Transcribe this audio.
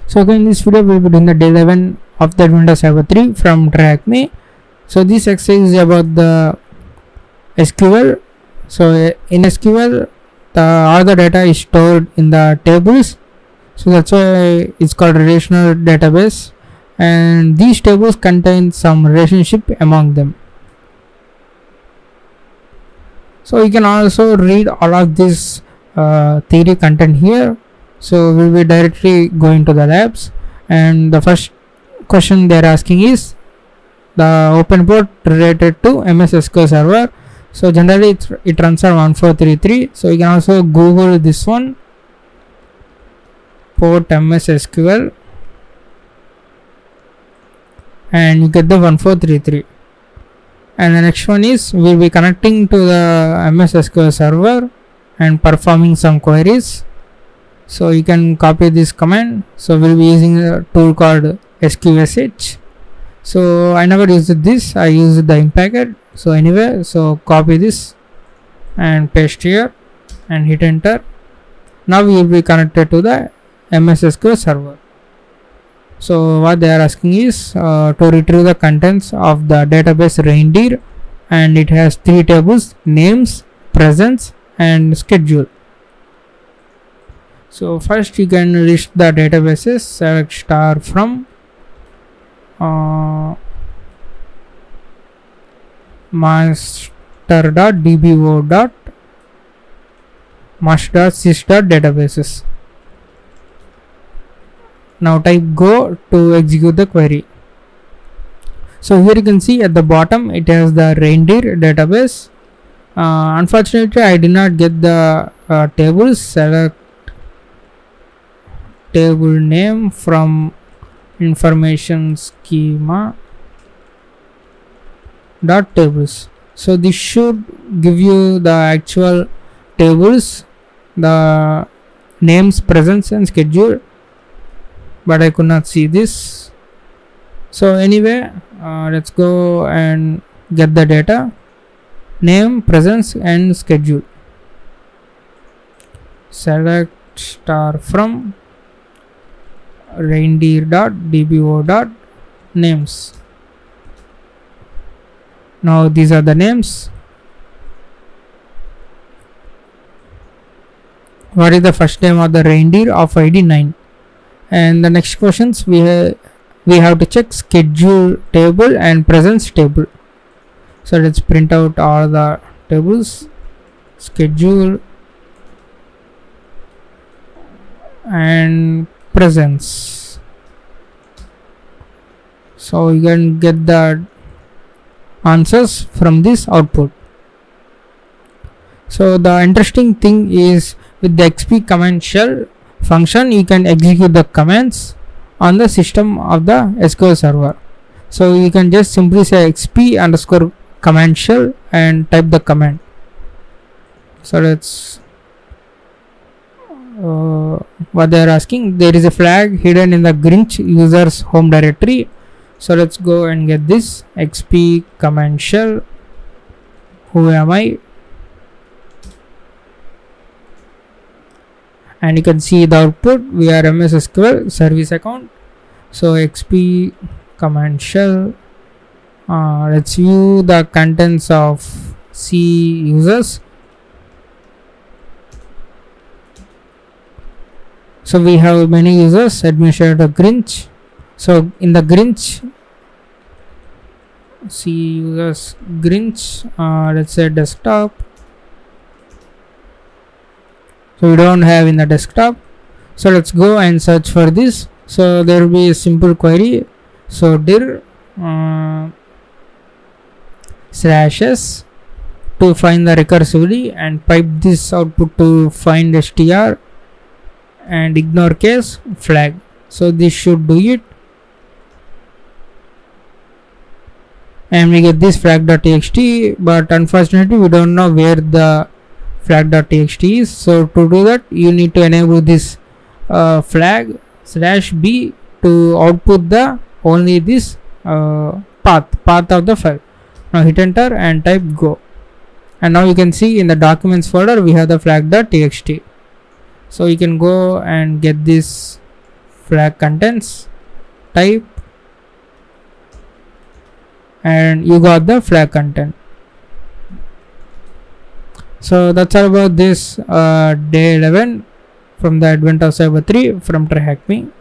So again, in this video we will be doing the day 11 of the Windows Server 3 from TrackMe. So this exercise is about the SQL. So in SQL, all the data is stored in the tables. So that's why it's called relational database, and these tables contain some relationship among them. So you can also read all of this theory content here. So we'll be directly going to the labs, and the first question they're asking is the open port related to MS SQL Server. So generally it runs on 1433. So you can also Google this one, port MS SQL, and you get the 1433. And the next one is we'll be connecting to the MS SQL Server and performing some queries. So you can copy this command. So we'll be using a tool called SQSH. So I never used this, I used the Impact. So anyway, so copy this and paste here and hit enter. Now we will be connected to the MS SQL Server. So what they are asking is to retrieve the contents of the database Reindeer, and it has 3 tables: names, presence, and schedule. So first you can list the databases. Select star from master.dbo.master.sys.databases. Now type go to execute the query. So here you can see at the bottom it has the Reindeer database. Unfortunately I did not get the tables. Select table name from information schema dot tables. So this should give you the actual tables, the names, presence, and schedule, but I could not see this. So anyway, let's go and get the data: name, presence, and schedule. Select star from reindeer.dbo.names. Now these are the names. What is the first name of the reindeer? Of ID 9. And the next questions we have to check schedule table and presence table. So let's print out all the tables: schedule and presence. So you can get the answers from this output. So the interesting thing is with the XP command shell function, you can execute the commands on the system of the SQL Server. So you can just simply say XP underscore command shell and type the command. So let's what they are asking, there is a flag hidden in the Grinch user's home directory. So let's go and get this XP command shell. Who am I? And you can see the output. We are MS SQL service account. So XP command shell. Let's view the contents of C users. So we have many users: administrator Grinch. So in the Grinch, C users Grinch, let's say desktop. So we don't have in the desktop. So let's go and search for this. So there will be a simple query. So dir /s to find the recursively, and pipe this output to find str and ignore case flag. So this should do it, and we get this flag.txt, but unfortunately we don't know where the flag.txt is. So to do that, you need to enable this flag /b to output the only this path of the file. Now hit enter and type go, and now you can see in the documents folder we have the flag.txt. So you can go and get this flag contents, type, and you got the flag content. So that's all about this day 11 from the advent of Cyber 3 from TryHackMe.